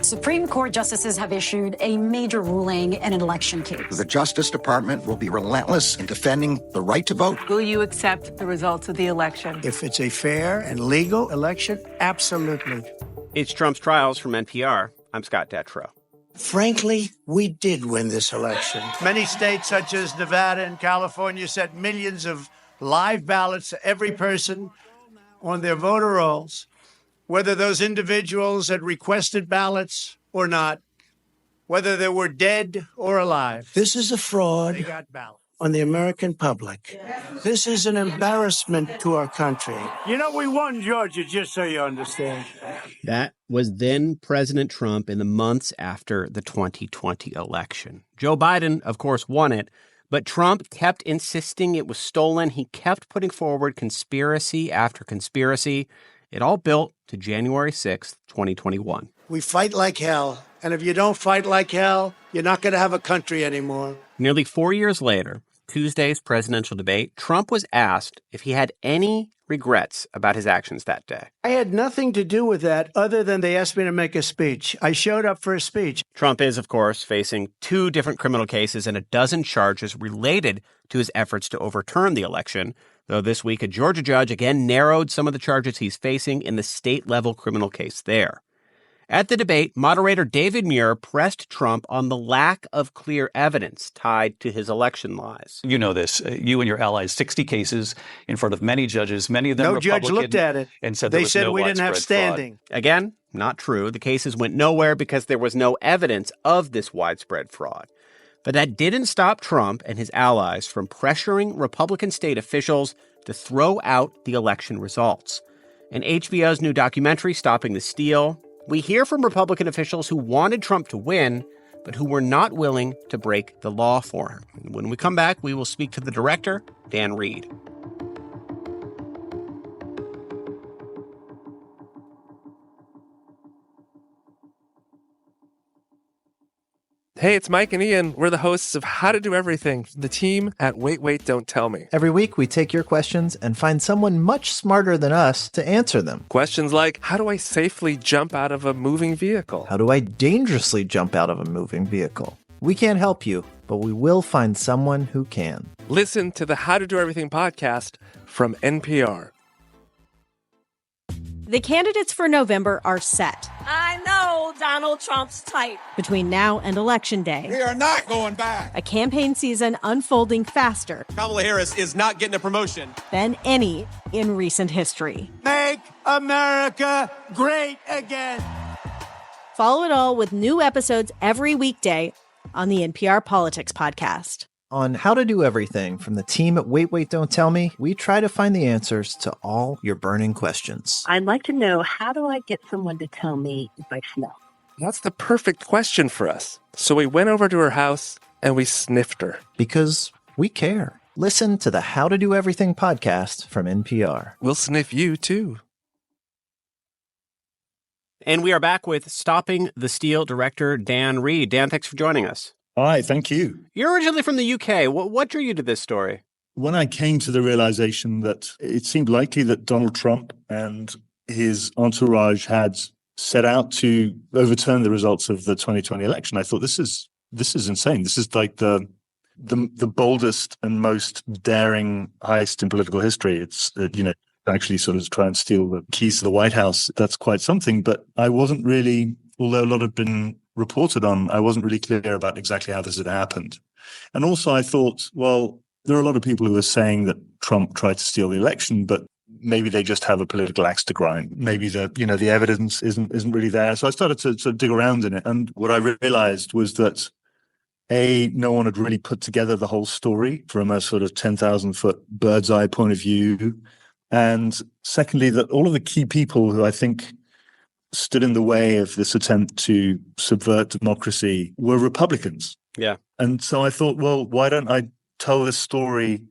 Supreme Court justices have issued a major ruling in an election case. The Justice Department will be relentless in defending the right to vote. Will you accept the results of the election? If it's a fair and legal election, absolutely. It's Trump's Trials from NPR. I'm Scott Detrow. Frankly, we did win this election. Many states, such as Nevada and California, sent millions of live ballots to every person on their voter rolls, whether those individuals had requested ballots or not, whether they were dead or alive. This is a fraud on the American public. This is an embarrassment to our country. You know, we won Georgia, just so you understand. That was then President Trump in the months after the 2020 election. Joe Biden, of course, won it, but Trump kept insisting it was stolen. He kept putting forward conspiracy after conspiracy. It all built to January 6th, 2021. We fight like hell, and if you don't fight like hell, you're not going to have a country anymore. Nearly 4 years later, Tuesday's presidential debate, Trump was asked if he had any regrets about his actions that day. I had nothing to do with that other than they asked me to make a speech. I showed up for a speech. Trump is, of course, facing 2 different criminal cases and a dozen charges related to his efforts to overturn the election, though this week a Georgia judge again narrowed some of the charges he's facing in the state-level criminal case there. At the debate, moderator David Muir pressed Trump on the lack of clear evidence tied to his election lies. You know this. You and your allies, 60 cases in front of many judges, many of them Republican. No judge looked at it. And said they said we didn't have standing. Fraud. Again, not true. The cases went nowhere because there was no evidence of this widespread fraud. But that didn't stop Trump and his allies from pressuring Republican state officials to throw out the election results. In HBO's new documentary, Stopping the Steal, we hear from Republican officials who wanted Trump to win, but who were not willing to break the law for him. And when we come back, we will speak to the director, Dan Reed. Hey, it's Mike and Ian. We're the hosts of How to Do Everything, the team at Wait, Wait, Don't Tell Me. Every week, we take your questions and find someone much smarter than us to answer them. Questions like, how do I safely jump out of a moving vehicle? How do I dangerously jump out of a moving vehicle? We can't help you, but we will find someone who can. Listen to the How to Do Everything podcast from NPR. The candidates for November are set. I know Donald Trump's type. Between now and Election Day, we are not going back. A campaign season unfolding faster. Kamala Harris is not getting a promotion Than any in recent history. Make America great again. Follow it all with new episodes every weekday on the NPR Politics Podcast. On How to Do Everything from the team at Wait, Wait, Don't Tell Me, we try to find the answers to all your burning questions. I'd like to know, how do I get someone to tell me if I smell? That's the perfect question for us. So we went over to her house and we sniffed her. Because we care. Listen to the How to Do Everything podcast from NPR. We'll sniff you, too. And we are back with Stopping the Steal director Dan Reed. Dan, thanks for joining us. Hi, thank you. You're originally from the UK. What drew you to this story? When I came to the realization that it seemed likely that Donald Trump and his entourage had set out to overturn the results of the 2020 election, I thought this is insane. This is like the boldest and most daring heist in political history. It's actually sort of try and steal the keys to the White House. That's quite something. But I wasn't really, although a lot had been reported on, I wasn't really clear about exactly how this had happened. And also I thought, well, there are a lot of people who are saying that Trump tried to steal the election, but maybe they just have a political axe to grind. Maybe the evidence isn't really there. So I started to sort of dig around in it. And what I realized was that no one had really put together the whole story from a sort of 10,000-foot bird's eye point of view. And secondly, that all of the key people who I think stood in the way of this attempt to subvert democracy were Republicans. Yeah. And so I thought, well, why don't I tell this story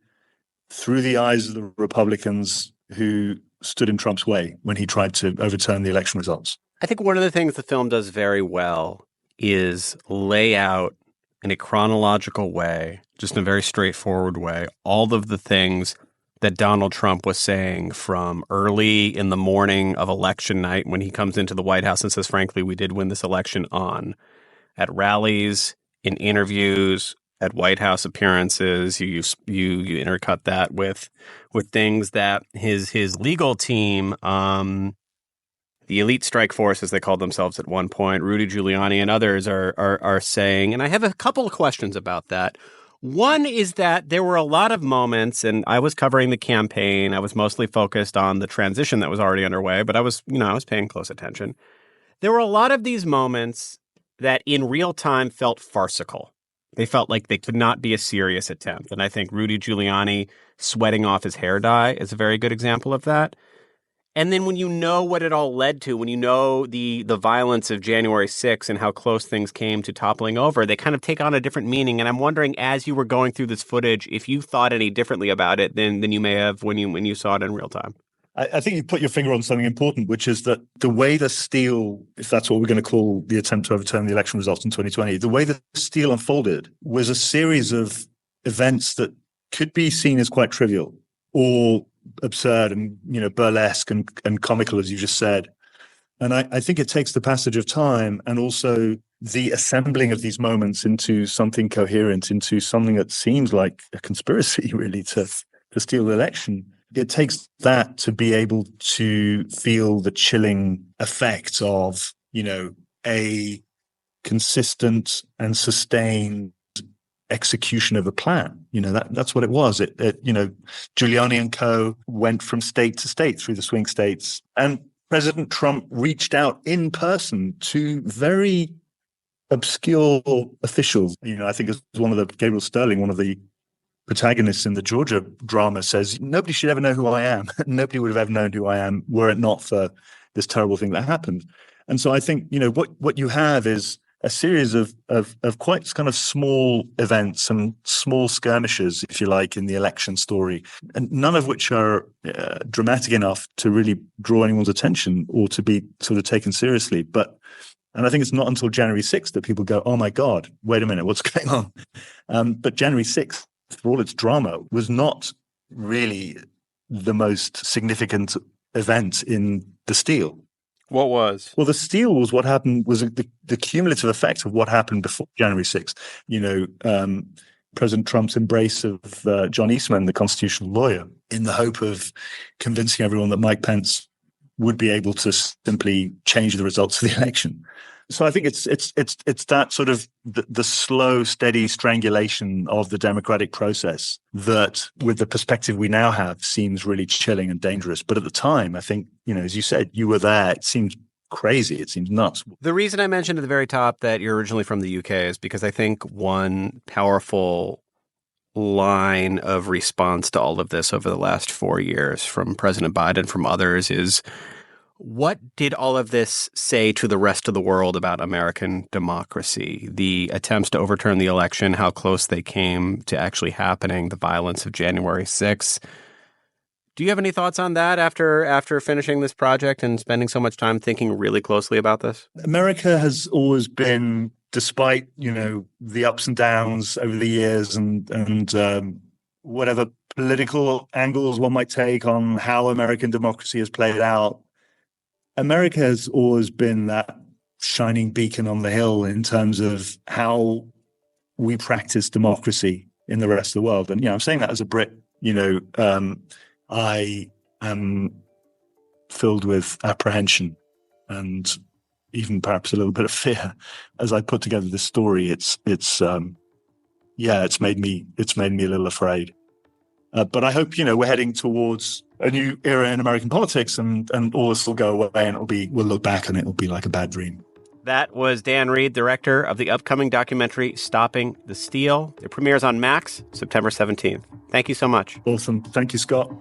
through the eyes of the Republicans who stood in Trump's way when he tried to overturn the election results? I think one of the things the film does very well is lay out in a chronological way, just in a very straightforward way, all of the things that Donald Trump was saying from early in the morning of election night when he comes into the White House and says, frankly, we did win this election on, at rallies, in interviews, at White House appearances. You intercut that with things that his legal team, the elite strike force, as they called themselves at one point, Rudy Giuliani and others are saying. And I have a couple of questions about that. One is that there were a lot of moments, and I was covering the campaign. I was mostly focused on the transition that was already underway, but I was paying close attention. There were a lot of these moments that in real time felt farcical. They felt like they could not be a serious attempt. And I think Rudy Giuliani sweating off his hair dye is a very good example of that. And then when you know what it all led to, when you know the violence of January 6th and how close things came to toppling over, they kind of take on a different meaning. And I'm wondering, as you were going through this footage, if you thought any differently about it than you may have when you saw it in real time. I think you put your finger on something important, which is that the way the Steele, if that's what we're going to call the attempt to overturn the election results in 2020, the way the Steele unfolded was a series of events that could be seen as quite trivial or absurd and, burlesque and comical, as you just said. And I think it takes the passage of time and also the assembling of these moments into something coherent, into something that seems like a conspiracy, really, to steal the election. It takes that to be able to feel the chilling effect of, a consistent and sustained execution of a plan. That's what it was. Giuliani and co. went from state to state through the swing states, and President Trump reached out in person to very obscure officials. I think it's Gabriel Sterling, one of the protagonists in the Georgia drama, says, nobody should ever know who I am. Nobody would have ever known who I am were it not for this terrible thing that happened. And so I think, what you have is a series of quite kind of small events and small skirmishes, if you like, in the election story, and none of which are dramatic enough to really draw anyone's attention or to be sort of taken seriously. And I think it's not until January 6th that people go, oh my God, wait a minute, what's going on? But January 6th, for all its drama, was not really the most significant event in the Steele. What was? Well, the Steele was what happened, was the cumulative effect of what happened before January 6th. President Trump's embrace of John Eastman, the constitutional lawyer, in the hope of convincing everyone that Mike Pence would be able to simply change the results of the election. So I think it's that sort of the slow, steady strangulation of the democratic process that, with the perspective we now have, seems really chilling and dangerous. But at the time, I think, as you said, you were there. It seems crazy. It seems nuts. The reason I mentioned at the very top that you're originally from the UK is because I think one powerful line of response to all of this over the last 4 years from President Biden, from others, is, what did all of this say to the rest of the world about American democracy? The attempts to overturn the election, how close they came to actually happening, the violence of January 6th. Do you have any thoughts on that after finishing this project and spending so much time thinking really closely about this? America has always been, despite, the ups and downs over the years and whatever political angles one might take on how American democracy has played out, America has always been that shining beacon on the hill in terms of how we practice democracy in the rest of the world. And, I'm saying that as a Brit, I am filled with apprehension and even perhaps a little bit of fear as I put together this story. It's made me a little afraid. But I hope, we're heading towards a new era in American politics, and all this will go away, and we'll look back and it'll be like a bad dream. That was Dan Reed, director of the upcoming documentary Stopping the Steele. It premieres on Max September 17th. Thank you so much. Awesome. Thank you, Scott.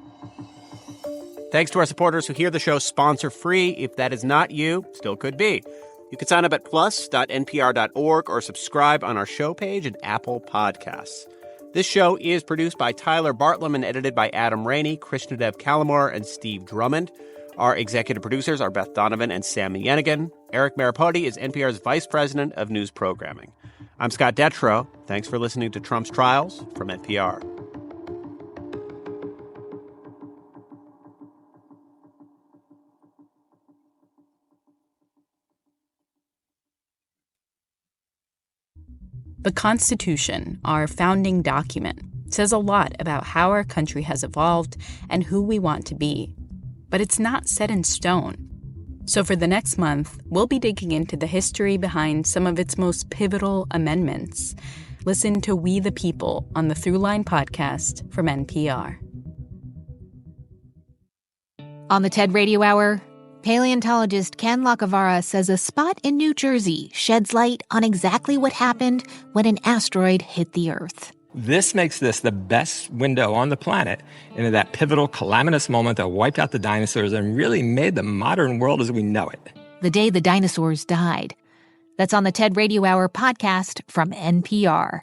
Thanks to our supporters who hear the show sponsor-free. If that is not you, still could be. You can sign up at plus.npr.org or subscribe on our show page at Apple Podcasts. This show is produced by Tyler Bartlam and edited by Adam Rainey, Krishnadev Kalamar, and Steve Drummond. Our executive producers are Beth Donovan and Sammy Yenigan. Eric Maripodi is NPR's vice president of news programming. I'm Scott Detrow. Thanks for listening to Trump's Trials from NPR. The Constitution, our founding document, says a lot about how our country has evolved and who we want to be. But it's not set in stone. So for the next month, we'll be digging into the history behind some of its most pivotal amendments. Listen to We the People on the Throughline podcast from NPR. On the TED Radio Hour, paleontologist Ken Lacavara says a spot in New Jersey sheds light on exactly what happened when an asteroid hit the Earth. This makes this the best window on the planet into that pivotal calamitous moment that wiped out the dinosaurs and really made the modern world as we know it. The day the dinosaurs died. That's on the TED Radio Hour podcast from NPR.